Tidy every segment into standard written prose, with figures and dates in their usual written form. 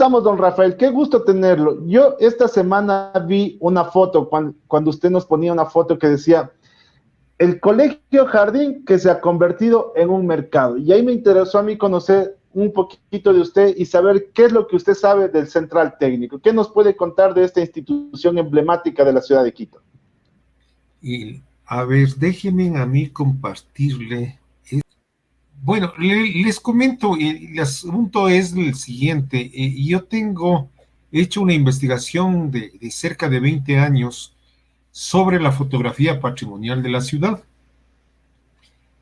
estamos, don Rafael? Qué gusto tenerlo. Yo esta semana vi una foto, cuando usted nos ponía una foto que decía, el colegio jardín que se ha convertido en un mercado. Y ahí me interesó a mí conocer un poquito de usted y saber qué es lo que usted sabe del Central Técnico. ¿Qué nos puede contar de esta institución emblemática de la ciudad de Quito? Y, a ver, déjenme a mí compartirle. Bueno, les comento, el asunto es el siguiente. Yo tengo hecho una investigación de cerca de 20 años sobre la fotografía patrimonial de la ciudad.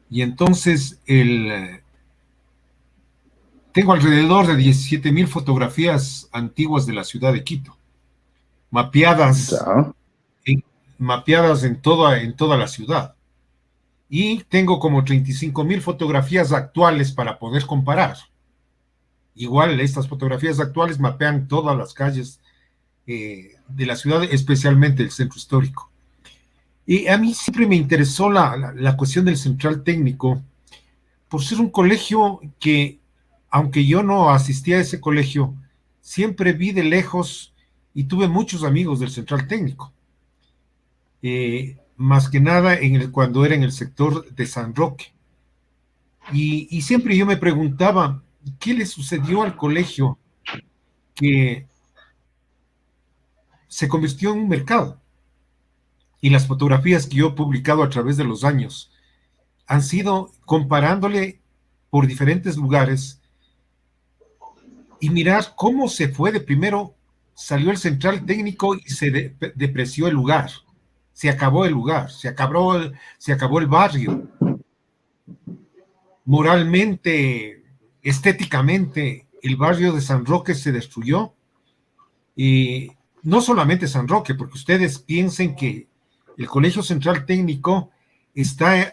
Y entonces tengo alrededor de 17,000 fotografías antiguas de la ciudad de Quito, mapeadas, Ya. mapeadas en toda la ciudad. Y tengo como 35,000 fotografías actuales para poder comparar. Igual, estas fotografías actuales mapean todas las calles de la ciudad, especialmente el centro histórico. Y a mí siempre me interesó la cuestión del Central Técnico, por ser un colegio que, aunque yo no asistí a ese colegio, siempre vi de lejos y tuve muchos amigos del Central Técnico. Más que nada cuando era en el sector de San Roque. Y siempre yo me preguntaba, ¿qué le sucedió al colegio que se convirtió en un mercado? Y las fotografías que yo he publicado a través de los años han sido comparándole por diferentes lugares y mirar cómo se fue de primero, salió el Central Técnico y se depreció el lugar, se acabó el lugar, se acabó el barrio. Moralmente, estéticamente, el barrio de San Roque se destruyó. Y no solamente San Roque, porque ustedes piensen que el Colegio Central Técnico estaba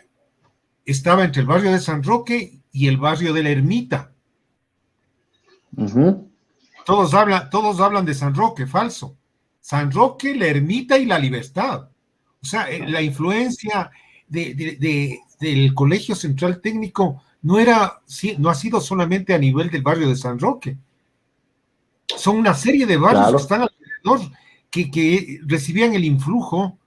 entre el barrio de San Roque y el barrio de la Ermita. Uh-huh. Todos hablan de San Roque, falso. San Roque, la Ermita y la Libertad. O sea, la influencia del Colegio Central Técnico no ha sido solamente a nivel del barrio de San Roque. Son una serie de barrios que están alrededor, que recibían el influjo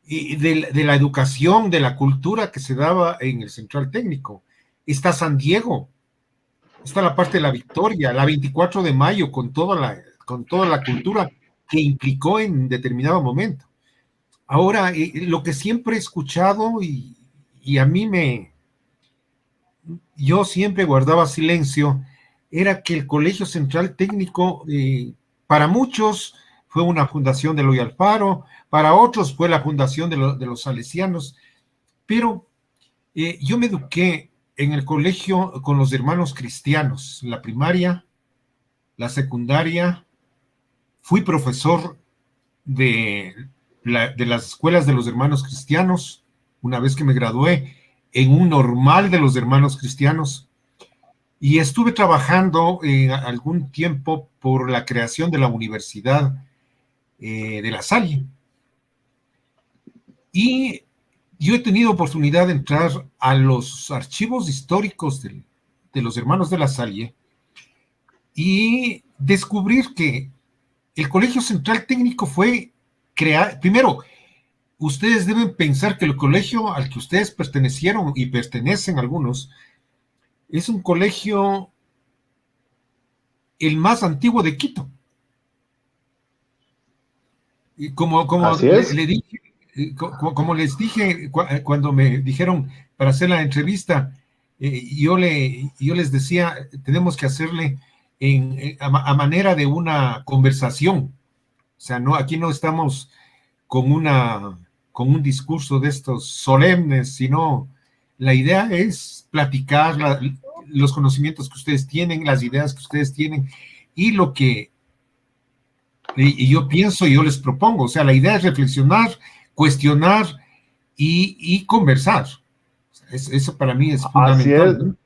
de la educación, de la cultura que se daba en el Central Técnico. Está San Diego, está la parte de la Victoria, la 24 de mayo, con toda la cultura que implicó en determinado momento. Ahora, lo que siempre he escuchado y a mí yo siempre guardaba silencio, era que el Colegio Central Técnico, para muchos, fue una fundación de Eloy Alfaro, para otros fue la fundación de los salesianos, pero yo me eduqué en el colegio con los hermanos cristianos, la primaria, la secundaria, fui profesor de las escuelas de los hermanos cristianos, una vez que me gradué, en un normal de los hermanos cristianos, y estuve trabajando algún tiempo por la creación de la Universidad de La Salle. Y yo he tenido oportunidad de entrar a los archivos históricos de los hermanos de La Salle y descubrir que el Colegio Central Técnico fue creado. Primero, ustedes deben pensar que el colegio al que ustedes pertenecieron y pertenecen algunos es un colegio el más antiguo de Quito. Y como les dije cuando me dijeron para hacer la entrevista, yo les decía, tenemos que hacerle a manera de una conversación. O sea, aquí no estamos con un discurso de estos solemnes, sino la idea es platicar los conocimientos que ustedes tienen, las ideas que ustedes tienen y lo que yo pienso y yo les propongo. O sea, la idea es reflexionar, cuestionar y conversar. Eso para mí es fundamental. Así es. ¿No?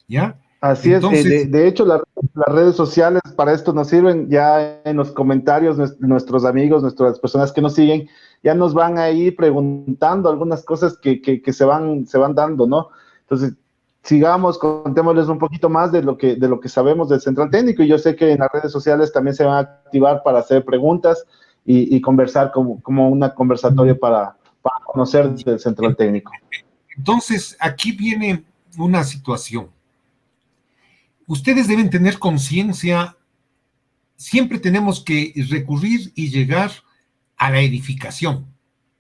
¿Ya? Así Entonces, es, de hecho las redes sociales para esto nos sirven. Ya en los comentarios nuestros amigos, nuestras personas que nos siguen, ya nos van a ir preguntando algunas cosas que se van dando, ¿no? Entonces, sigamos, contémosles un poquito más de lo que sabemos del Central Técnico. Y yo sé que en las redes sociales también se van a activar para hacer preguntas y conversar como una conversatoria para conocer del Central Técnico. Entonces, aquí viene una situación. Ustedes deben tener conciencia, siempre tenemos que recurrir y llegar a la edificación.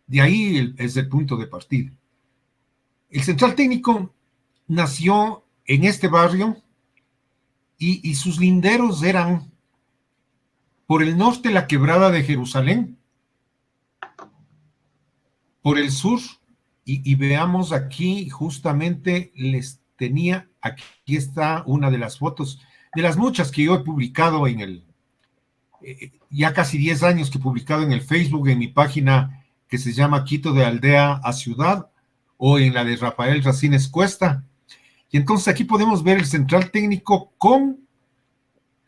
De ahí es el punto de partida. El Central Técnico nació en este barrio y sus linderos eran por el norte la Quebrada de Jerusalén, por el sur, y veamos aquí justamente les tenía, aquí está una de las fotos, de las muchas que yo he publicado en ya casi 10 años que he publicado en el Facebook, en mi página que se llama Quito de Aldea a Ciudad, o en la de Rafael Racines Cuesta. Y entonces aquí podemos ver el Central Técnico con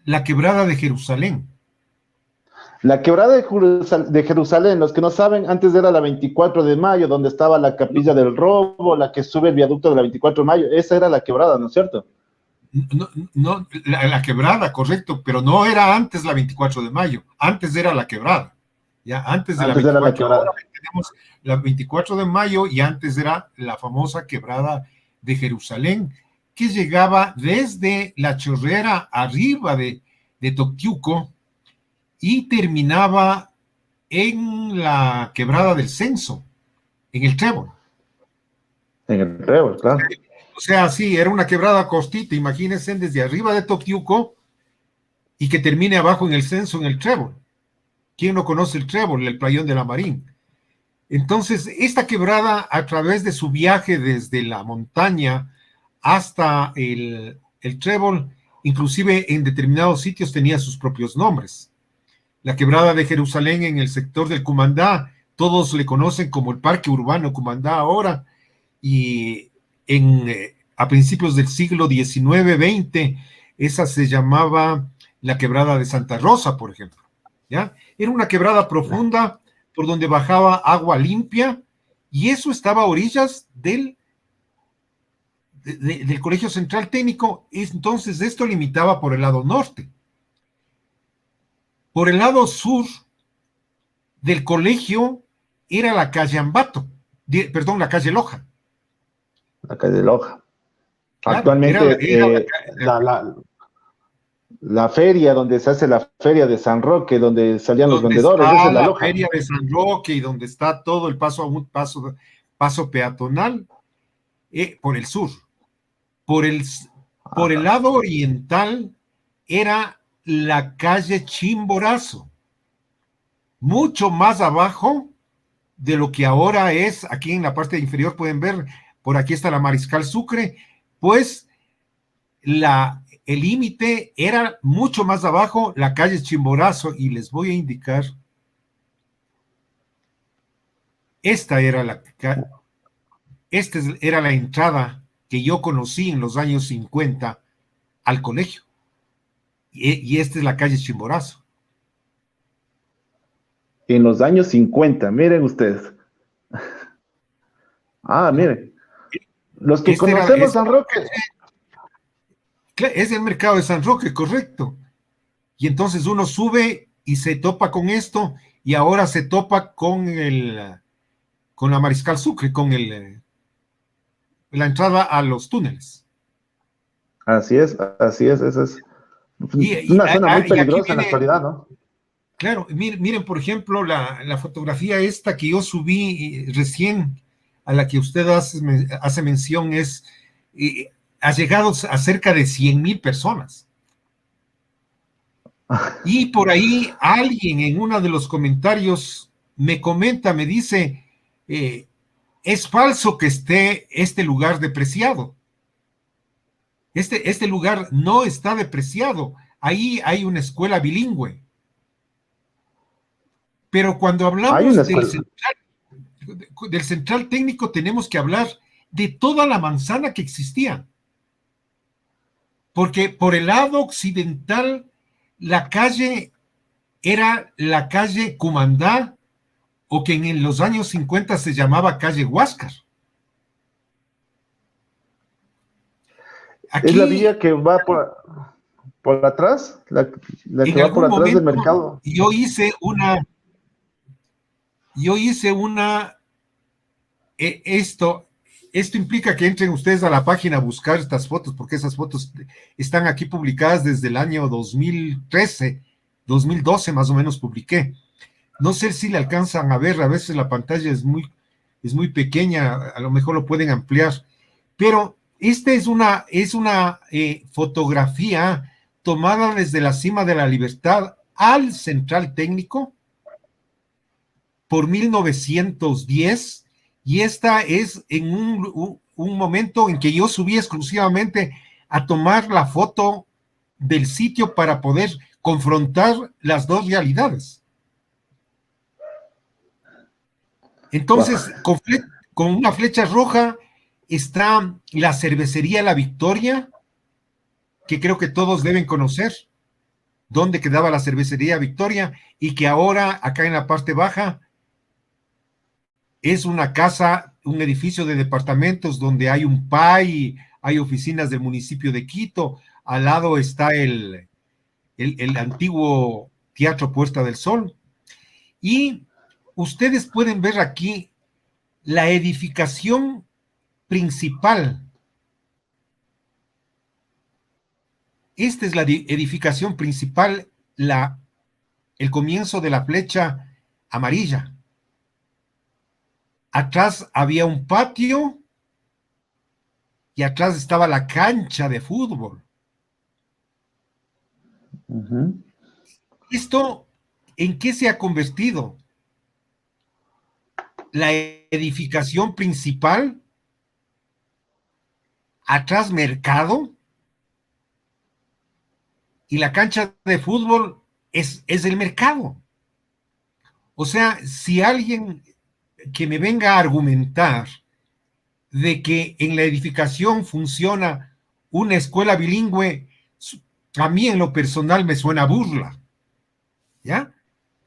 la Quebrada de Jerusalén. La Quebrada de Jerusalén, los que no saben, antes era la 24 de mayo, donde estaba la Capilla del Robo, la que sube el viaducto de la 24 de mayo. Esa era la Quebrada, ¿no es cierto? No, la Quebrada, correcto, pero no era antes la 24 de mayo, antes era la Quebrada. Ya, antes de antes la 24, era la Quebrada. Ahora tenemos la 24 de mayo y antes era la famosa Quebrada de Jerusalén, que llegaba desde la Chorrera arriba de Toctiuco y terminaba en la Quebrada del Censo, en el Trébol. En el Trébol, claro. O sea, sí, era una quebrada costita, imagínense, desde arriba de Toctiuco y que termine abajo en el Censo, en el Trébol. ¿Quién no conoce el Trébol, el playón de la Marín? Entonces, esta quebrada, a través de su viaje desde la montaña hasta el Trébol, inclusive en determinados sitios tenía sus propios nombres. La Quebrada de Jerusalén en el sector del Cumandá, todos le conocen como el Parque Urbano Cumandá ahora, y a principios del siglo XIX-XX, esa se llamaba la Quebrada de Santa Rosa, por ejemplo. ¿Ya? Era una quebrada profunda por donde bajaba agua limpia, y eso estaba a orillas del Colegio Central Técnico. Entonces esto limitaba por el lado norte. Por el lado sur del colegio era la calle Ambato, perdón, la calle Loja. La calle Loja. Claro, actualmente la feria, donde se hace la feria de San Roque, donde salían los vendedores, esa es la Loja. Feria de San Roque y donde está todo el paso peatonal, por el sur. Por el lado oriental era la calle Chimborazo, mucho más abajo de lo que ahora es. Aquí en la parte inferior pueden ver, por aquí está la Mariscal Sucre, pues el límite era mucho más abajo, la calle Chimborazo, y les voy a indicar, esta era la entrada que yo conocí en los años 50 al colegio, y esta es la calle Chimborazo. En los años 50, miren ustedes. Miren. Los que conocemos San Roque. Es el mercado de San Roque, correcto. Y entonces uno sube y se topa con esto, y ahora se topa con la Mariscal Sucre, con la entrada a los túneles. Así es. Esa es una zona muy peligrosa en la actualidad, ¿no? Claro, miren, por ejemplo, la fotografía esta que yo subí recién, a la que usted hace mención, ha llegado a cerca de 100,000 personas. Y por ahí alguien en uno de los comentarios me dice, es falso que esté este lugar depreciado. Este lugar no está depreciado. Ahí hay una escuela bilingüe. Pero cuando hablamos del Central Técnico, tenemos que hablar de toda la manzana que existía. Porque por el lado occidental, la calle era la calle Cumandá, o que en los años 50 se llamaba calle Huáscar. ¿Es la Aquí, vía que va por atrás? ¿La que en va por algún atrás del momento, mercado? yo hice una, eh, esto, esto implica que entren ustedes a la página a buscar estas fotos, porque esas fotos están aquí publicadas desde el año 2013, 2012 más o menos publiqué. No sé si le alcanzan a ver, a veces la pantalla es muy pequeña, a lo mejor lo pueden ampliar, pero esta es una fotografía tomada desde la cima de la Libertad al Central Técnico por 1910, y esta es en un momento en que yo subí exclusivamente a tomar la foto del sitio para poder confrontar las dos realidades. Wow. Entonces, con una flecha roja está la cervecería La Victoria, que creo que todos deben conocer, dónde quedaba la cervecería Victoria, y que ahora acá en la parte baja es una casa, un edificio de departamentos donde hay un PAI, hay oficinas del municipio de Quito, al lado está el antiguo Teatro Puesta del Sol, y ustedes pueden ver aquí la edificación principal. Esta es la edificación principal, el comienzo de la flecha amarilla. Atrás había un patio y atrás estaba la cancha de fútbol. Ujú. ¿Esto en qué se ha convertido? La edificación principal, atrás mercado, y la cancha de fútbol es el mercado. O sea, si alguien que me venga a argumentar de que en la edificación funciona una escuela bilingüe, a mí en lo personal me suena burla, ¿ya?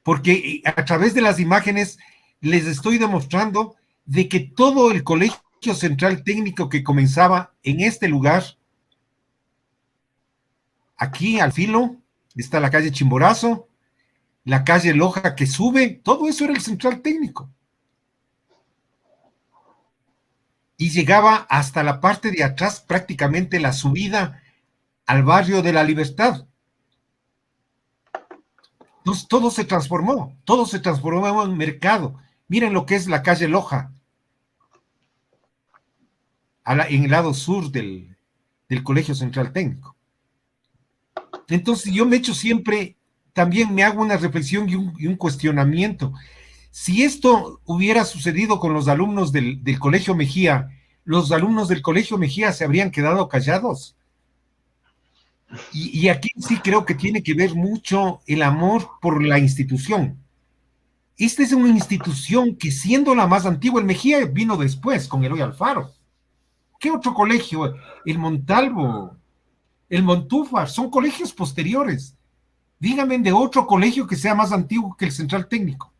Porque a través de las imágenes les estoy demostrando de que todo el Colegio Central Técnico que comenzaba en este lugar, aquí al filo, está la calle Chimborazo, la calle Loja que sube, todo eso era el Central Técnico. Y llegaba hasta la parte de atrás, prácticamente la subida al barrio de la Libertad. Entonces todo se transformó en mercado. Miren lo que es la calle Loja, en el lado sur del Colegio Central Técnico. Entonces yo me echo siempre, también me hago una reflexión y un cuestionamiento. Si esto hubiera sucedido con los alumnos del Colegio Mejía, los alumnos del Colegio Mejía se habrían quedado callados. Y aquí sí creo que tiene que ver mucho el amor por la institución. Esta es una institución que, siendo la más antigua, el Mejía vino después con Eloy Alfaro. ¿Qué otro colegio? El Montalvo, el Montúfar, son colegios posteriores. Dígame de otro colegio que sea más antiguo que el Central Técnico.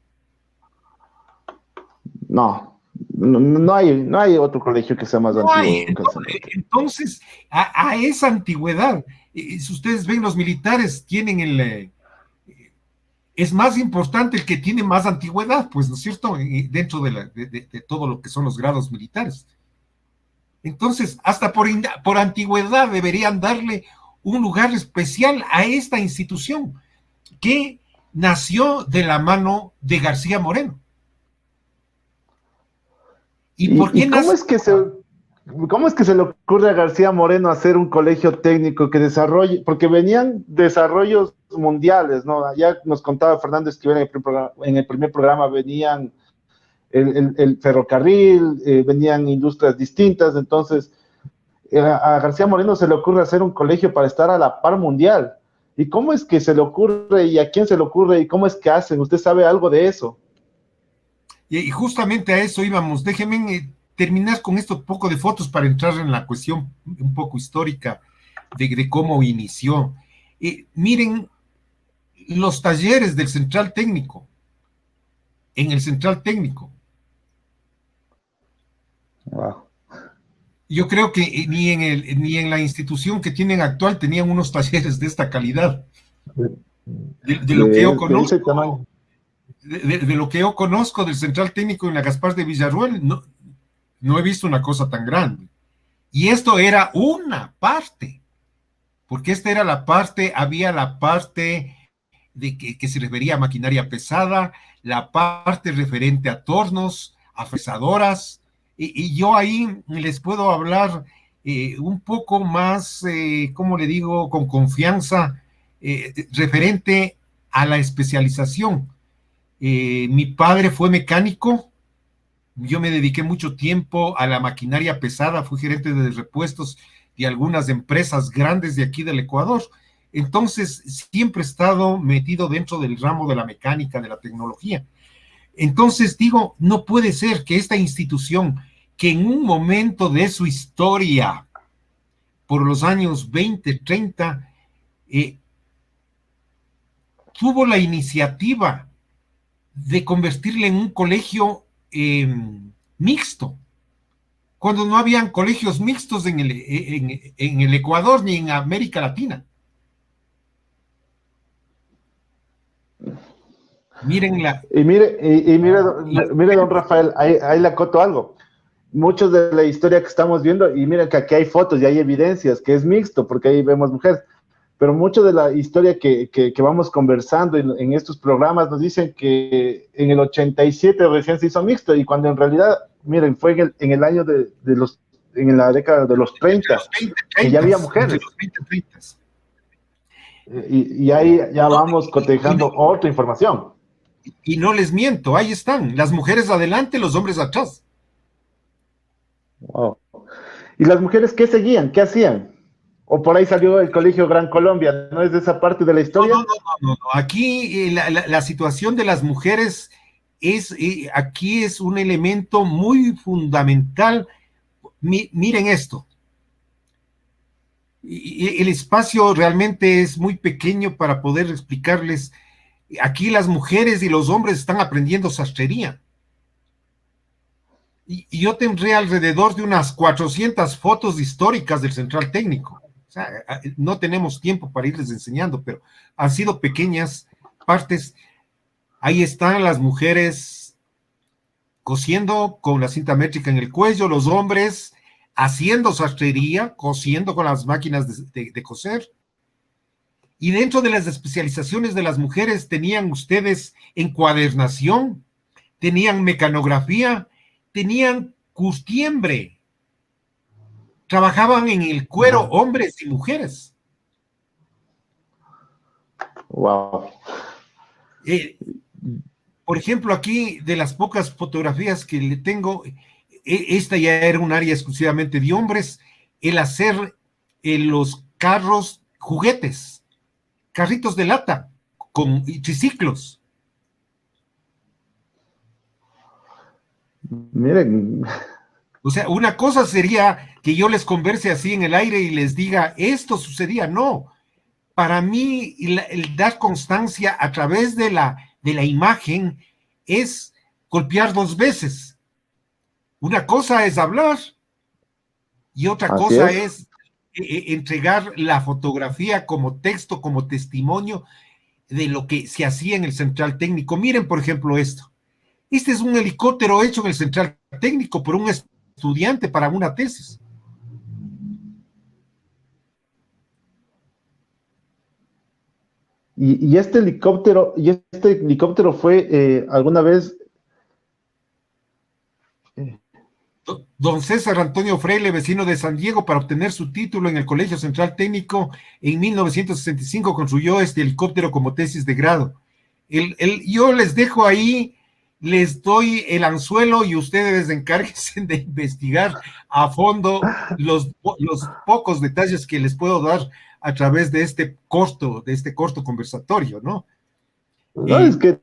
No hay otro colegio que sea más No hay. antiguo que el Central Técnico. Entonces, a esa antigüedad, si ustedes ven, los militares tienen es más importante el que tiene más antigüedad, pues, ¿no es cierto? Dentro de todo lo que son los grados militares. Entonces, hasta por antigüedad deberían darle un lugar especial a esta institución que nació de la mano de García Moreno. ¿Y por qué ¿Y nace? cómo es que se le ocurre a García Moreno hacer un colegio técnico que desarrolle? Porque venían desarrollos mundiales, ¿no? Ya nos contaba Fernando Esquivel en el primer programa venían el ferrocarril, venían industrias distintas, entonces a García Moreno se le ocurre hacer un colegio para estar a la par mundial. ¿Y cómo es que se le ocurre y a quién se le ocurre y cómo es que hacen? ¿Usted sabe algo de eso? Y justamente a eso íbamos. Déjenme terminar con esto poco de fotos para entrar en la cuestión un poco histórica de cómo inició. Miren los talleres del Central Técnico, en el Central Técnico. Wow. Yo creo que ni en la institución que tienen actual tenían unos talleres de esta calidad. De lo que yo De ese conozco, tamaño. de lo que yo conozco del Central Técnico en la Gaspar de Villarruel, no, no he visto una cosa tan grande. Y esto era una parte, porque esta era la parte, había la parte de que se refería a maquinaria pesada, la parte referente a tornos, a fresadoras, y yo ahí les puedo hablar un poco más, ¿cómo le digo?, con confianza, referente a la especialización. Mi padre fue mecánico, yo me dediqué mucho tiempo a la maquinaria pesada, fui gerente de repuestos de algunas empresas grandes de aquí del Ecuador. Entonces, siempre he estado metido dentro del ramo de la mecánica, de la tecnología. Entonces, digo, no puede ser que esta institución, que en un momento de su historia, por los años 20, 30, tuvo la iniciativa de convertirle en un colegio mixto, cuando no habían colegios mixtos en el Ecuador ni en América Latina. Miren Y mire, mire, don Rafael, ahí le acoto algo. Muchos de la historia que estamos viendo, y miren que aquí hay fotos y hay evidencias que es mixto, porque ahí vemos mujeres, pero mucho de la historia que vamos conversando en estos programas nos dicen que en el 87 recién se hizo mixto, y cuando en realidad, miren, fue en el año en la década de los 30, los 20, que ya 30, había entre mujeres. los 20 y 30. Y ahí ya No, vamos cotejando otra información. y no les miento, ahí están, las mujeres adelante, los hombres atrás. Wow. ¿Y las mujeres qué seguían? ¿Qué hacían? O por ahí salió el Colegio Gran Colombia, ¿no es de esa parte de la No, no, historia? no, no, no. Aquí la situación de las mujeres aquí es un elemento muy fundamental. Miren esto. El espacio realmente es muy pequeño para poder explicarles. Aquí las mujeres y los hombres están aprendiendo sastrería. Y yo tendré alrededor de unas 400 fotos históricas del Central Técnico. O sea, no tenemos tiempo para irles enseñando, pero han sido pequeñas partes. Ahí están las mujeres cosiendo con la cinta métrica en el cuello, los hombres haciendo sastrería, cosiendo con las máquinas de coser. Y dentro de las especializaciones de las mujeres tenían ustedes encuadernación, tenían mecanografía, tenían curtiembre, trabajaban en el cuero hombres y mujeres. Wow. Por ejemplo, aquí de las pocas fotografías que le tengo, esta ya era un área exclusivamente de hombres, el hacer los carros juguetes, carritos de lata con triciclos. Miren. O sea, una cosa sería que yo les converse así en el aire y les diga, esto sucedía. No, para mí el dar constancia a través de la imagen es golpear dos veces. Una cosa es hablar y otra Así cosa es. es entregar la fotografía como texto, como testimonio de lo que se hacía en el Central Técnico. Miren, por ejemplo, esto. Este es un helicóptero hecho en el Central Técnico por un estudiante para una tesis. Y este helicóptero fue alguna vez. Don César Antonio Freile, vecino de San Diego, para obtener su título en el Colegio Central Técnico en 1965, construyó este helicóptero como tesis de grado. Yo les dejo ahí, les doy el anzuelo y ustedes encárguense de investigar a fondo los pocos detalles que les puedo dar a través de este corto conversatorio, ¿no? No, es que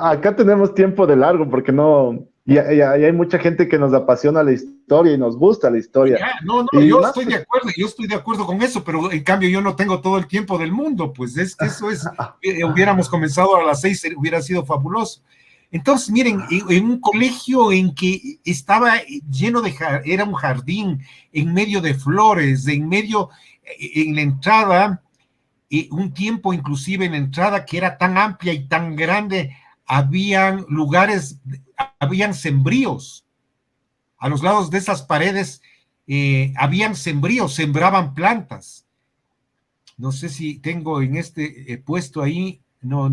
acá tenemos tiempo de largo, porque no, y hay mucha gente que nos apasiona la historia y nos gusta la historia. No, Y yo más, estoy de acuerdo con eso, pero en cambio yo no tengo todo el tiempo del mundo, pues es que eso es, hubiéramos comenzado a las 6, hubiera sido fabuloso. Entonces, miren, en un colegio en que estaba lleno de, era un jardín en medio de flores, en medio, en la entrada, un tiempo inclusive en la entrada que era tan amplia y tan grande, habían lugares, habían sembríos. A los lados de esas paredes habían sembríos, sembraban plantas. No sé si tengo en este puesto ahí, no.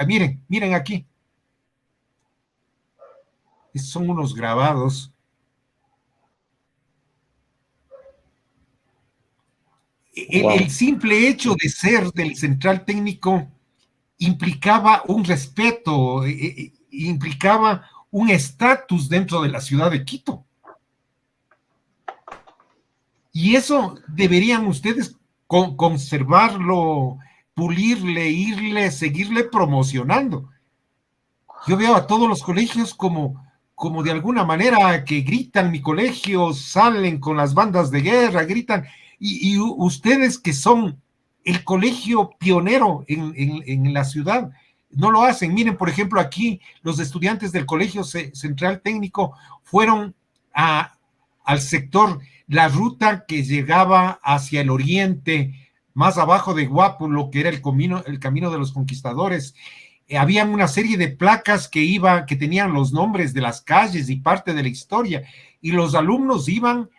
Miren, miren aquí. Son unos grabados. El simple hecho de ser del central técnico implicaba un respeto, implicaba un estatus dentro de la ciudad de Quito. Y eso deberían ustedes conservarlo, pulirle, seguirle promocionando. Yo veo a todos los colegios como de alguna manera que gritan mi colegio, salen con las bandas de guerra, gritan, y ustedes que son el colegio pionero en la ciudad, no lo hacen. Miren, por ejemplo, aquí los estudiantes del Colegio Central Técnico fueron al sector, la ruta que llegaba hacia el oriente, más abajo de Guápulo, que era el camino de los conquistadores. Habían una serie de placas que tenían los nombres de las calles y parte de la historia, y los alumnos iban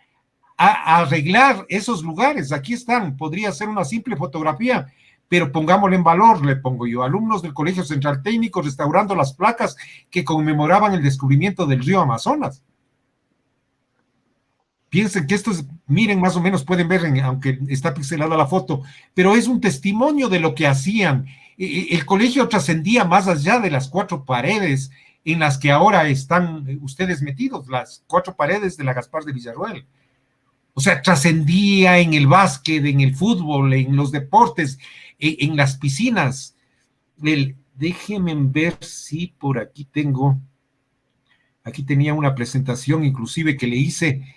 a arreglar esos lugares. Aquí están, podría ser una simple fotografía, pero pongámosle en valor, le pongo yo, alumnos del Colegio Central Técnico restaurando las placas que conmemoraban el descubrimiento del río Amazonas. Piensen que esto es, miren, más o menos pueden ver, aunque está pixelada la foto, pero es un testimonio de lo que hacían. El colegio trascendía más allá de las 4 paredes en las que ahora están ustedes metidos, las 4 paredes de la Gaspar de Villarroel. O sea, trascendía en el básquet, en el fútbol, en los deportes, en las piscinas. Déjenme ver si por aquí tengo, aquí tenía una presentación inclusive que le hice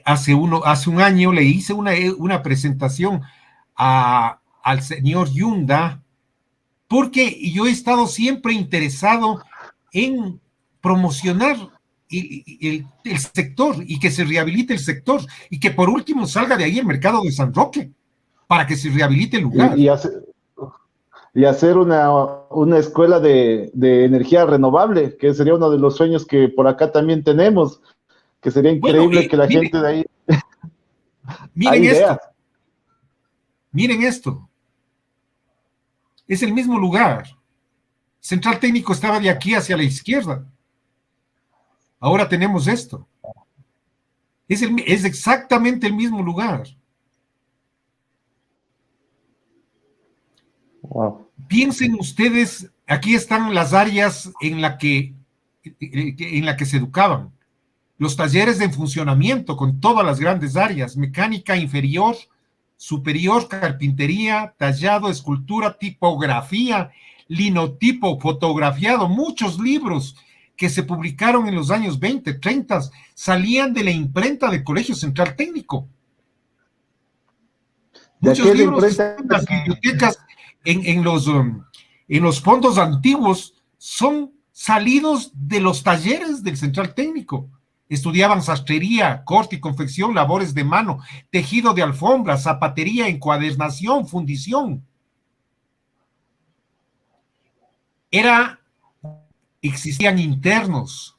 hace un año, le hice una presentación al señor Yunda, porque yo he estado siempre interesado en promocionar el sector y que se rehabilite el sector y que por último salga de ahí el mercado de San Roque para que se rehabilite el lugar. Y hacer una escuela de energía renovable, que sería uno de los sueños que por acá también tenemos, que sería increíble que la gente de ahí... Miren esto. Miren esto. Es el mismo lugar. Central Técnico estaba de aquí hacia la izquierda. Ahora tenemos esto. Es exactamente el mismo lugar. Wow. Piensen ustedes, aquí están las áreas en la que se educaban. Los talleres de funcionamiento con todas las grandes áreas, mecánica inferior, superior, carpintería, tallado, escultura, tipografía, linotipo, fotografiado, muchos libros que se publicaron en los años 20, 30, salían de la imprenta del Colegio Central Técnico. Muchos libros están en las bibliotecas, en los fondos antiguos, son salidos de los talleres del Central Técnico. Estudiaban sastrería, corte y confección, labores de mano, tejido de alfombra, zapatería, encuadernación, fundición. Existían internos.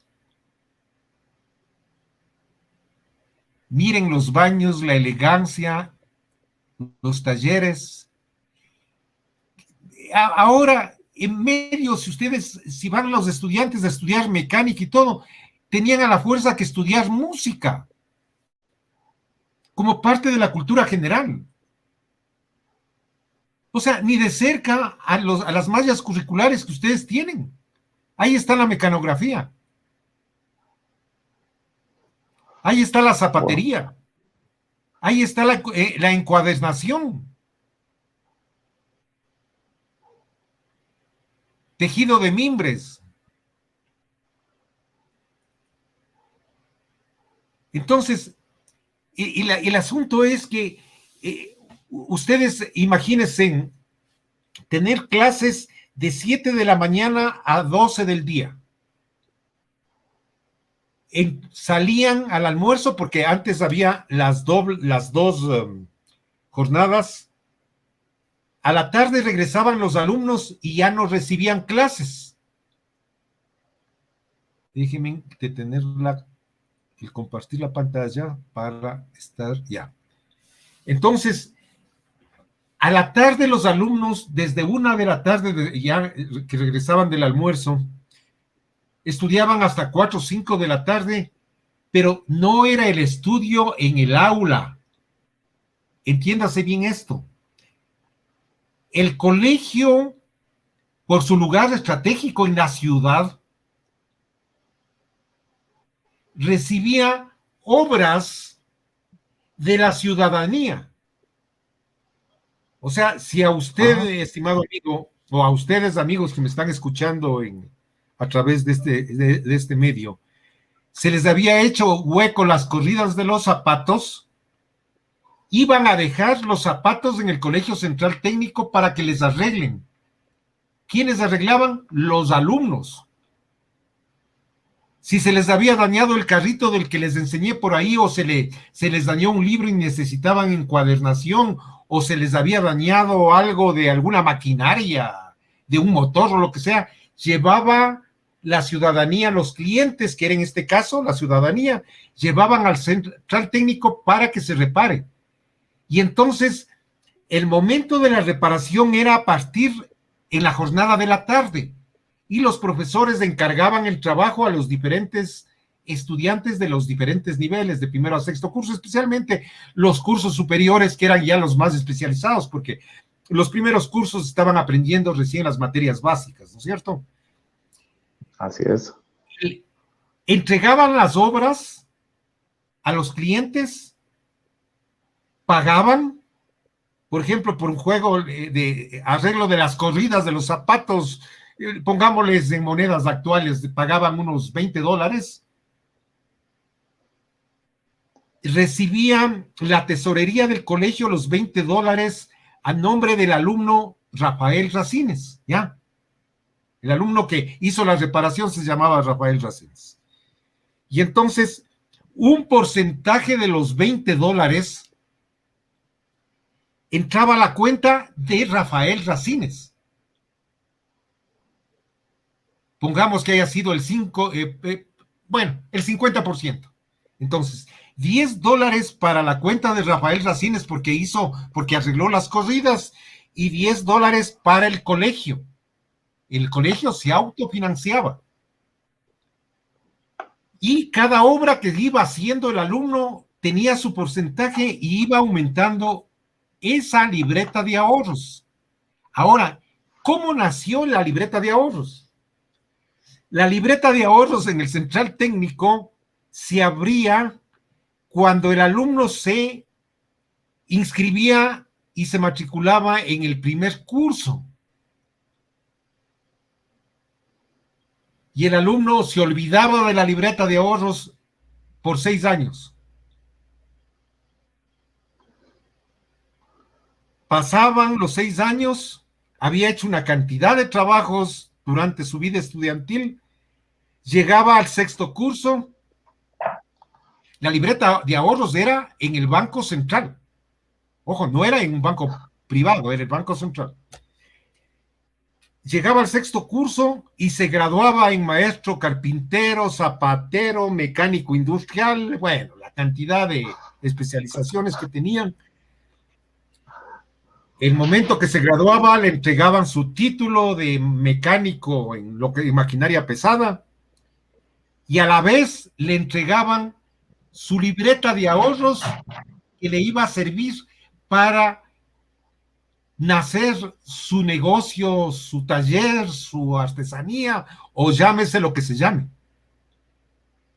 Miren los baños, la elegancia, los talleres. Ahora, en medio, si van los estudiantes a estudiar mecánica y todo, tenían a la fuerza que estudiar música como parte de la cultura general. O sea, ni de cerca a las mallas curriculares que ustedes tienen. Ahí está la mecanografía. Ahí está la zapatería. Ahí está la encuadernación. Tejido de mimbres. Entonces, el asunto es que ustedes imagínense tener clases de 7 de la mañana a 12 del día. Salían al almuerzo porque antes había las dos jornadas. A la tarde regresaban los alumnos y ya no recibían clases. Déjenme detener el compartir la pantalla para estar ya. Entonces, a la tarde los alumnos, desde 1 de la tarde, ya que regresaban del almuerzo, estudiaban hasta 4 o 5 de la tarde, pero no era el estudio en el aula. Entiéndase bien esto. El colegio, por su lugar estratégico en la ciudad, recibía obras de la ciudadanía. O sea, si a usted, estimado amigo, o a ustedes, amigos que me están escuchando a través de este medio, se les había hecho hueco las corridas de los zapatos, iban a dejar los zapatos en el Colegio Central Técnico para que les arreglen. ¿Quiénes arreglaban? Los alumnos. Si se les había dañado el carrito del que les enseñé por ahí, o se les dañó un libro y necesitaban encuadernación, o se les había dañado algo de alguna maquinaria, de un motor o lo que sea, llevaba la ciudadanía, los clientes, que era en este caso la ciudadanía, llevaban al Central Técnico para que se repare. Y entonces, el momento de la reparación era a partir en la jornada de la tarde, y los profesores encargaban el trabajo a los diferentes estudiantes de los diferentes niveles, de primero a sexto curso, especialmente los cursos superiores, que eran ya los más especializados, porque los primeros cursos estaban aprendiendo recién las materias básicas, ¿no es cierto? Así es. Entregaban las obras a los clientes, pagaban, por ejemplo, por un juego de arreglo de las corridas de los zapatos, pongámosles en monedas actuales, pagaban unos $20, recibían la tesorería del colegio los $20 a nombre del alumno Rafael Racines, ¿ya? El alumno que hizo la reparación se llamaba Rafael Racines. Y entonces, un porcentaje de los $20 entraba a la cuenta de Rafael Racines. Pongamos que haya sido el 50%. Entonces, $10 para la cuenta de Rafael Racines porque arregló las corridas, y $10 para el colegio. El colegio se autofinanciaba. Y cada obra que iba haciendo el alumno tenía su porcentaje y iba aumentando esa libreta de ahorros. Ahora, ¿cómo nació la libreta de ahorros? La libreta de ahorros en el Central Técnico se abría cuando el alumno se inscribía y se matriculaba en el primer curso. Y el alumno se olvidaba de la libreta de ahorros por 6 años. Pasaban los 6 años, había hecho una cantidad de trabajos durante su vida estudiantil, llegaba al 6º curso, la libreta de ahorros era en el Banco Central. Ojo, no era en un banco privado, era el Banco Central. Llegaba al 6º curso y se graduaba en maestro carpintero, zapatero, mecánico industrial, bueno, la cantidad de especializaciones que tenían. El momento que se graduaba, le entregaban su título de mecánico en maquinaria pesada, y a la vez le entregaban su libreta de ahorros que le iba a servir para nacer su negocio, su taller, su artesanía, o llámese lo que se llame.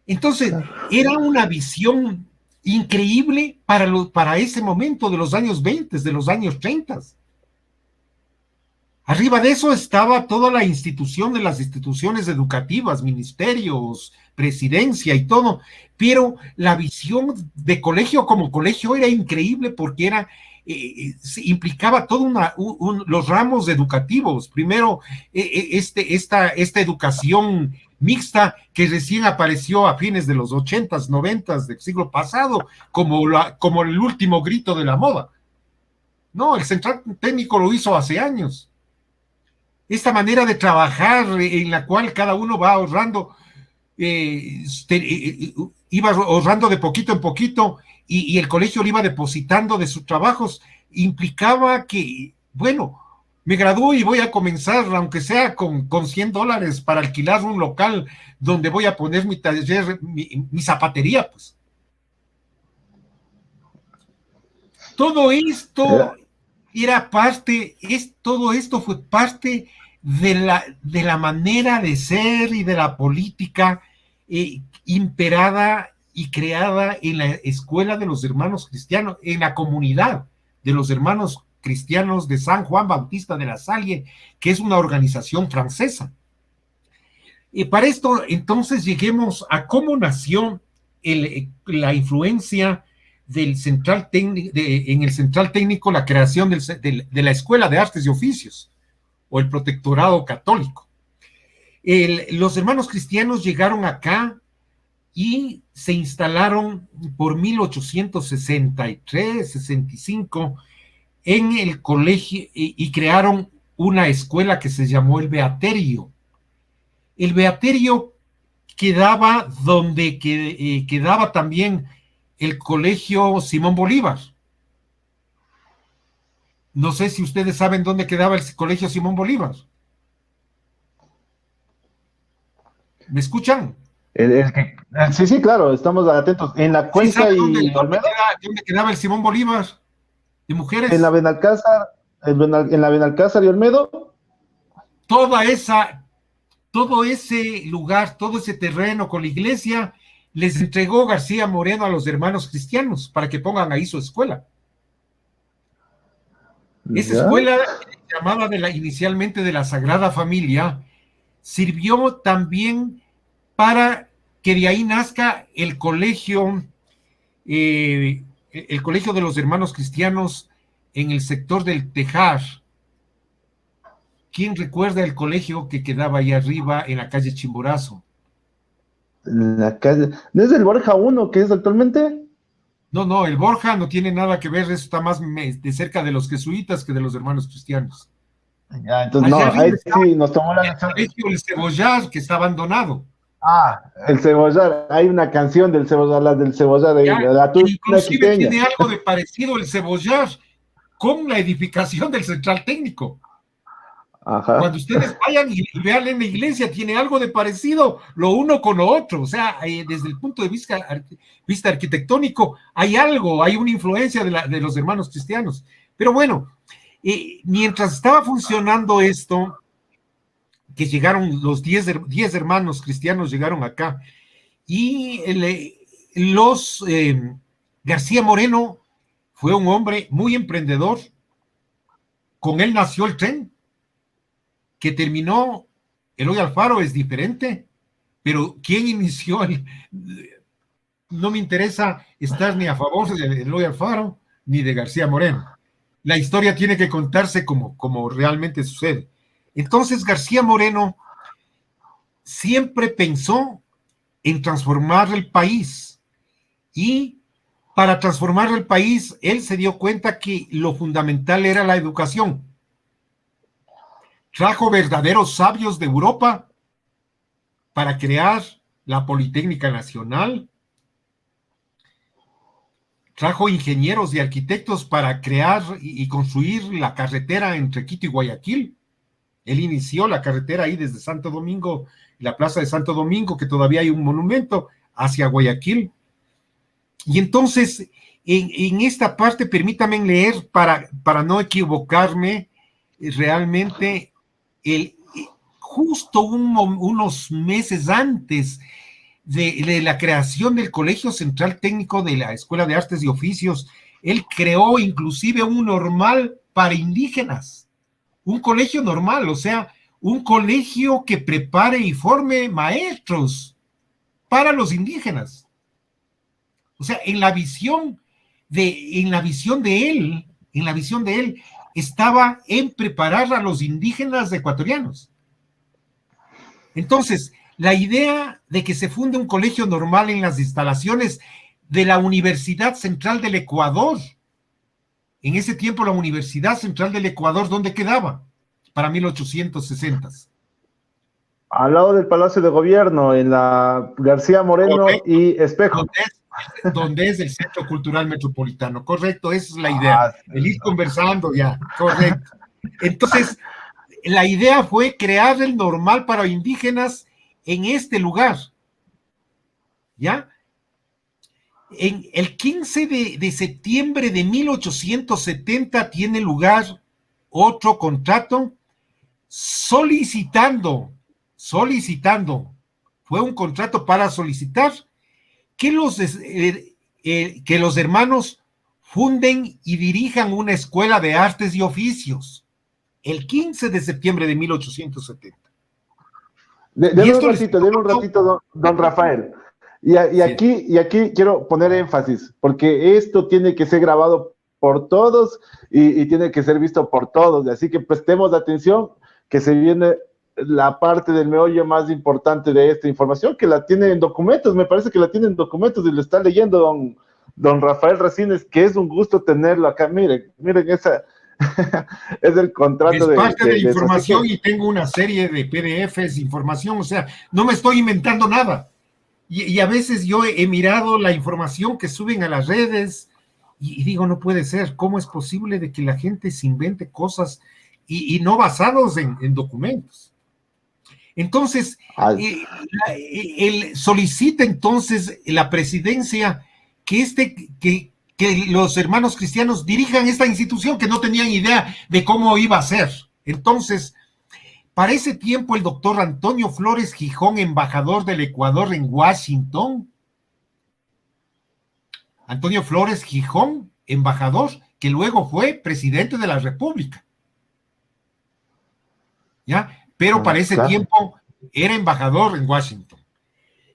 Entonces, era una visión increíble para ese momento de los años 20, de los años 30. Arriba de eso estaba toda la institución de las instituciones educativas, ministerios, presidencia y todo, pero la visión de colegio como colegio era increíble porque era, implicaba todo los ramos educativos. Primero, esta educación mixta que recién apareció a fines de los 80s, 90s del siglo pasado, como el último grito de la moda. No, el central técnico lo hizo hace años. Esta manera de trabajar en la cual cada uno va ahorrando, iba ahorrando de poquito en poquito y el colegio le iba depositando de sus trabajos, implicaba que, bueno, me gradúo y voy a comenzar, aunque sea con $100 para alquilar un local donde voy a poner mi taller, mi zapatería, pues. Todo esto era parte, todo esto fue parte de la manera de ser y de la política imperada y creada en la escuela de los hermanos cristianos, en la comunidad de los hermanos cristianos de San Juan Bautista de la Salle, que es una organización francesa. Y para esto, entonces, lleguemos a cómo nació la influencia del central técnico, en el central técnico, la creación de la Escuela de Artes y Oficios, o el Protectorado Católico. Los hermanos cristianos llegaron acá y se instalaron por 1863, 65 en el colegio y crearon una escuela que se llamó el Beaterio. El Beaterio quedaba donde quedaba también el colegio Simón Bolívar. No sé si ustedes saben dónde quedaba el colegio Simón Bolívar. ¿Me escuchan? Sí, claro, estamos atentos. En la Cuenca ¿Sí y dónde quedaba el Simón Bolívar de mujeres? En la Benalcázar, en la Benalcázar y Olmedo. Todo ese lugar, todo ese terreno con la iglesia, les entregó García Moreno a los hermanos cristianos para que pongan ahí su escuela. Esa escuela, llamada inicialmente de la Sagrada Familia, sirvió también para que de ahí nazca el colegio de los hermanos cristianos en el sector del Tejar. ¿Quién recuerda el colegio que quedaba ahí arriba en la calle Chimborazo? La calle, ¿no es el Borja 1 que es actualmente? No, el Borja no tiene nada que ver, eso está más de cerca de los jesuitas que de los hermanos cristianos. Ya, entonces no, ahí sí nos tomó la el colegio El Cebollar, que está abandonado. El Cebollar, hay una canción del Cebollar, la del Cebollar, la inclusive tiene algo de parecido el Cebollar con la edificación del Central Técnico. Ajá. Cuando ustedes vayan y vean en la iglesia, tiene algo de parecido lo uno con lo otro, o sea, desde el punto de vista arquitectónico, hay una influencia de los hermanos cristianos. Pero bueno, mientras estaba funcionando esto, que llegaron los 10 hermanos cristianos, llegaron acá, y García Moreno fue un hombre muy emprendedor, con él nació el tren, que terminó, Eloy Alfaro es diferente, pero ¿quién inició no me interesa estar ni a favor de Eloy Alfaro ni de García Moreno. La historia tiene que contarse como realmente sucede. Entonces García Moreno siempre pensó en transformar el país, y para transformar el país él se dio cuenta que lo fundamental era la educación. Trajo verdaderos sabios de Europa para crear la Politécnica Nacional. Trajo ingenieros y arquitectos para crear y construir la carretera entre Quito y Guayaquil. Él inició la carretera ahí desde Santo Domingo, la plaza de Santo Domingo, que todavía hay un monumento, hacia Guayaquil. Y entonces, en esta parte, permítanme leer para no equivocarme, realmente, justo unos meses antes de la creación del Colegio Central Técnico de la Escuela de Artes y Oficios, él creó inclusive un normal para indígenas. un colegio normal, o sea, un colegio que prepare y forme maestros para los indígenas. O sea, en la visión de él, estaba en preparar a los indígenas ecuatorianos. Entonces, la idea de que se funde un colegio normal en las instalaciones de la Universidad Central del Ecuador, en ese tiempo la Universidad Central del Ecuador, ¿dónde quedaba? Para 1860. Al lado del Palacio de Gobierno, en la García Moreno Correcto. y Espejo. Donde es el Centro Cultural Metropolitano, correcto, esa es la idea, el ir conversando ya, correcto. Entonces, la idea fue crear el normal para indígenas en este lugar, ¿ya? En el 15 de septiembre de 1870 tiene lugar otro contrato solicitando, fue un contrato para solicitar que los hermanos funden y dirijan una escuela de artes y oficios, el 15 de septiembre de 1870. Deme un ratito, don Rafael. Y aquí quiero poner énfasis, porque esto tiene que ser grabado por todos y tiene que ser visto por todos. Así que prestemos atención, que se viene la parte del meollo más importante de esta información, que la tiene en documentos, me parece que la tiene en documentos y lo está leyendo don Rafael Racines, que es un gusto tenerlo acá. Miren esa... es el contrato es parte de información y tengo una serie de PDFs, información, o sea, no me estoy inventando nada. Y a veces yo he mirado la información que suben a las redes y digo, no puede ser, ¿cómo es posible de que la gente se invente cosas y no basados en documentos? Entonces, él solicita entonces la presidencia que los hermanos cristianos dirijan esta institución, que no tenían idea de cómo iba a ser. Entonces, para ese tiempo, el doctor Antonio Flores Gijón, embajador del Ecuador en Washington, Antonio Flores Gijón, embajador, que luego fue presidente de la República, ¿ya? Pero para ese tiempo era embajador en Washington.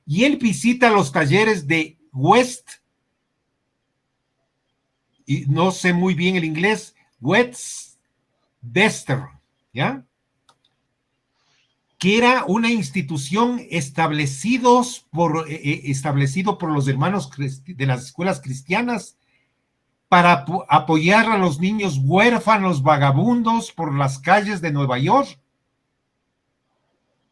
Y él visita los talleres de West, y no sé muy bien el inglés, Westchester, ¿ya? Que era una institución establecido por los hermanos de las escuelas cristianas para apoyar a los niños huérfanos vagabundos por las calles de Nueva York.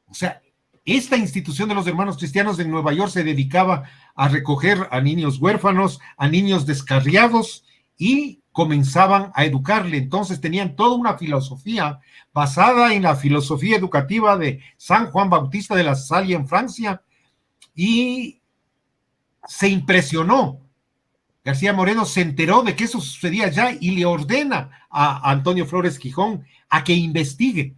O sea, esta institución de los hermanos cristianos en Nueva York se dedicaba a recoger a niños huérfanos, a niños descarriados, y comenzaban a educarle. Entonces tenían toda una filosofía basada en la filosofía educativa de San Juan Bautista de la Salle en Francia, y se impresionó. García Moreno se enteró de que eso sucedía ya y le ordena a Antonio Flores Gijón a que investigue.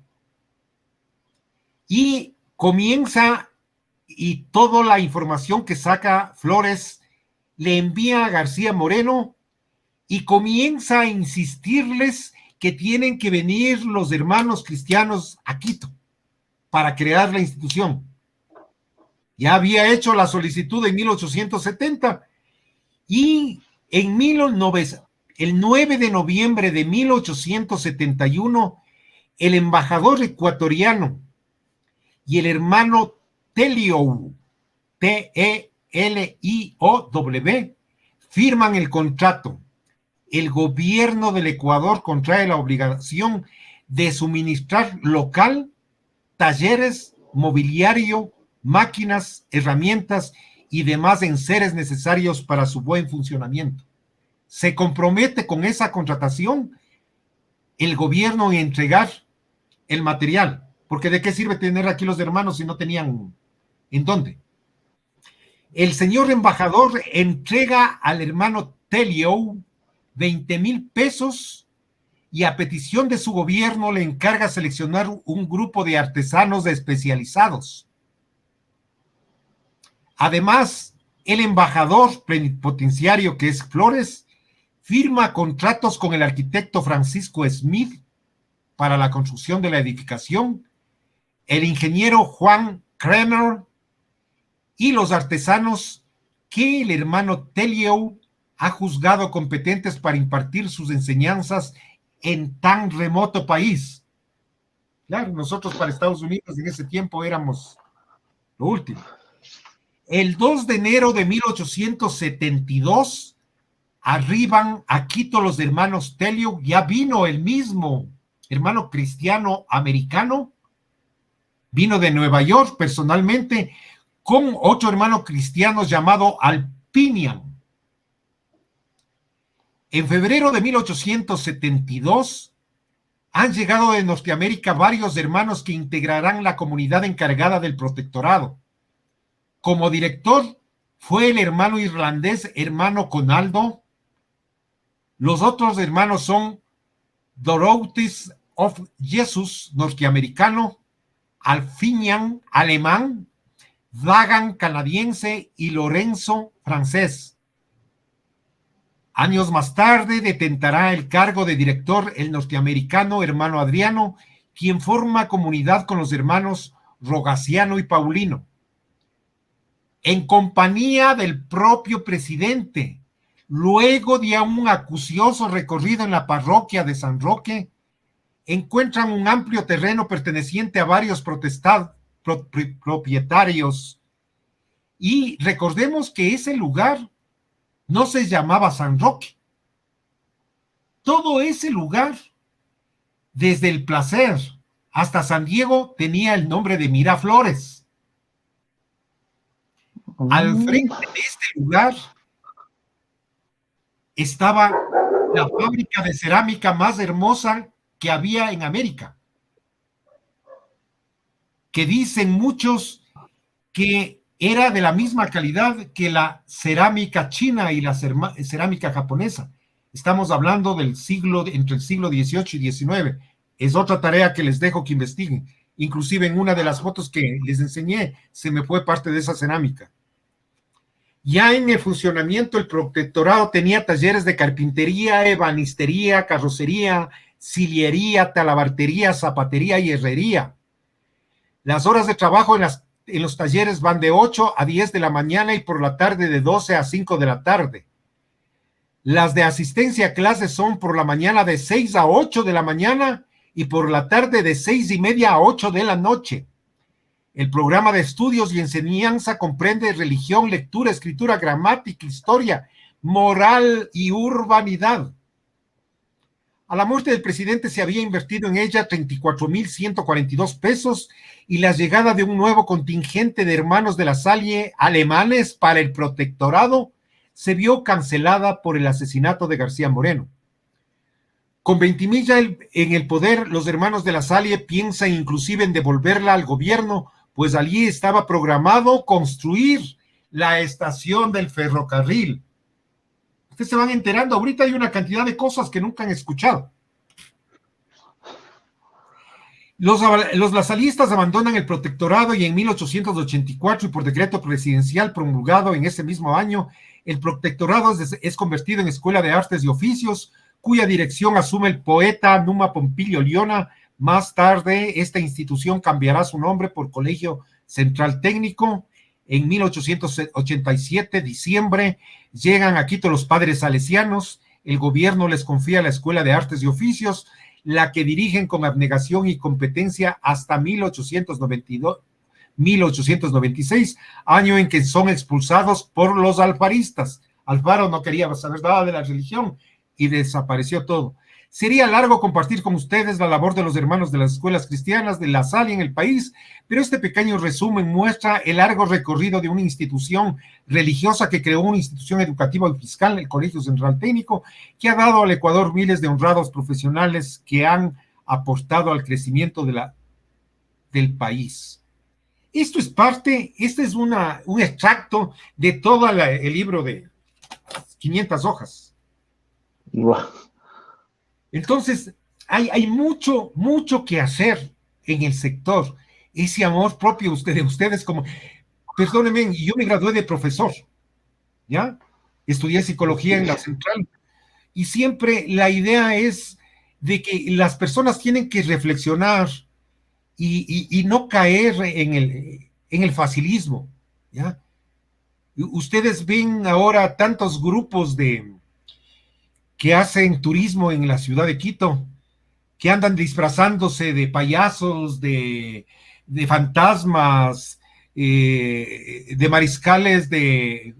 Y comienza, y toda la información que saca Flores le envía a García Moreno, y comienza a insistirles que tienen que venir los hermanos cristianos a Quito para crear la institución. Ya había hecho la solicitud en 1870 y el 9 de noviembre de 1871, el embajador ecuatoriano y el hermano Teliow, T-E-L-I-O-W, firman el contrato. El gobierno del Ecuador contrae la obligación de suministrar local, talleres, mobiliario, máquinas, herramientas y demás enseres necesarios para su buen funcionamiento. Se compromete con esa contratación el gobierno en entregar el material, porque ¿de qué sirve tener aquí los hermanos si no tenían en dónde? El señor embajador entrega al hermano Teliow 20,000 pesos y a petición de su gobierno le encarga seleccionar un grupo de artesanos especializados. Además, el embajador plenipotenciario, que es Flores, firma contratos con el arquitecto Francisco Smith para la construcción de la edificación, el ingeniero Juan Kremer y los artesanos que el hermano Tellieu ha juzgado competentes para impartir sus enseñanzas en tan remoto país. Claro, nosotros para Estados Unidos en ese tiempo éramos lo último. El 2 de enero de 1872 arriban a Quito los hermanos Tellieu. Ya vino el mismo hermano cristiano americano, vino de Nueva York personalmente con otro hermano cristiano llamado Alpinian. En febrero de 1872 han llegado de Norteamérica varios hermanos que integrarán la comunidad encargada del protectorado. Como director fue el hermano irlandés, hermano Conaldo. Los otros hermanos son Dorotheus of Jesus, norteamericano, Alfinian, alemán, Dagan, canadiense, y Lorenzo, francés. Años más tarde detentará el cargo de director el norteamericano hermano Adriano, quien forma comunidad con los hermanos Rogaciano y Paulino. En compañía del propio presidente, luego de un acucioso recorrido en la parroquia de San Roque, encuentran un amplio terreno perteneciente a varios propietarios. Y recordemos que ese lugar no se llamaba San Roque. Todo ese lugar, desde El Placer hasta San Diego, tenía el nombre de Miraflores. Al frente de este lugar estaba la fábrica de cerámica más hermosa que había en América, que dicen muchos que era de la misma calidad que la cerámica china y la cerámica japonesa. Estamos hablando del siglo, entre el siglo XVIII y XIX. Es otra tarea que les dejo que investiguen. Inclusive en una de las fotos que les enseñé, se me fue parte de esa cerámica. Ya en el funcionamiento, el protectorado tenía talleres de carpintería, ebanistería, carrocería, sillería, talabartería, zapatería y herrería. Las horas de trabajo en los talleres van de 8 a 10 de la mañana y por la tarde de 12 a 5 de la tarde. Las de asistencia a clases son por la mañana de 6 a 8 de la mañana y por la tarde de 6:30 a 8 de la noche. El programa de estudios y enseñanza comprende religión, lectura, escritura, gramática, historia, moral y urbanidad. A la muerte del presidente se había invertido en ella 34,142 pesos y la llegada de un nuevo contingente de hermanos de la Salle alemanes para el protectorado se vio cancelada por el asesinato de García Moreno. Con 20,000 ya en el poder, los hermanos de la Salle piensan inclusive en devolverla al gobierno, pues allí estaba programado construir la estación del ferrocarril. Ustedes se van enterando, ahorita hay una cantidad de cosas que nunca han escuchado. Los lasalistas abandonan el protectorado y en 1884 y por decreto presidencial promulgado en ese mismo año, el protectorado es convertido en Escuela de Artes y Oficios, cuya dirección asume el poeta Numa Pompilio Liona. Más tarde, esta institución cambiará su nombre por Colegio Central Técnico. En 1887, diciembre, llegan a Quito los padres salesianos. El gobierno les confía la Escuela de Artes y Oficios, la que dirigen con abnegación y competencia hasta 1896, año en que son expulsados por los alfaristas. Alfaro no quería saber nada de la religión y desapareció todo. Sería largo compartir con ustedes la labor de los hermanos de las escuelas cristianas de La Salle en el país, pero este pequeño resumen muestra el largo recorrido de una institución religiosa que creó una institución educativa y fiscal, el Colegio Central Técnico, que ha dado al Ecuador miles de honrados profesionales que han aportado al crecimiento del país. Esto es parte, este es un extracto de todo el libro de 500 hojas. Wow. Entonces, hay mucho que hacer en el sector. Ese amor propio de ustedes como, perdónenme, yo me gradué de profesor, ¿ya? Estudié psicología en la Central y siempre la idea es de que las personas tienen que reflexionar y no caer en el facilismo, ¿ya? Ustedes ven ahora tantos grupos que hacen turismo en la ciudad de Quito, que andan disfrazándose de payasos, de fantasmas, de mariscales de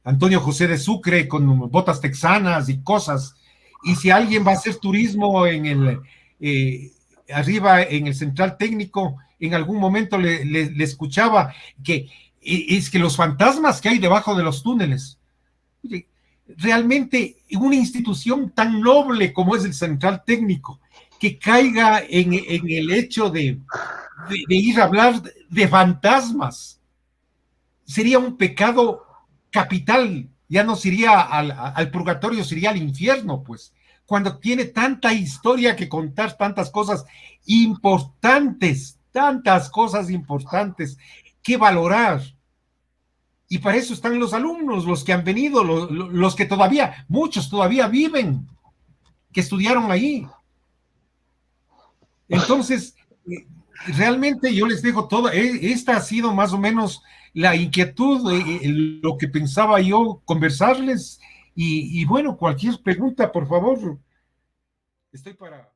Antonio José de Sucre con botas texanas y cosas. Y si alguien va a hacer turismo arriba en el central técnico, en algún momento le escuchaba que es que los fantasmas que hay debajo de los túneles. Oye, realmente una institución tan noble como es el central técnico, que caiga en el hecho de ir a hablar de fantasmas, sería un pecado capital, ya no sería al purgatorio, sería al infierno, pues, cuando tiene tanta historia que contar, tantas cosas importantes que valorar. Y para eso están los alumnos, los que han venido, los que todavía, muchos todavía viven, que estudiaron ahí. Entonces, realmente yo les dejo todo, esta ha sido más o menos la inquietud, lo que pensaba yo conversarles, y bueno, cualquier pregunta, por favor, estoy para...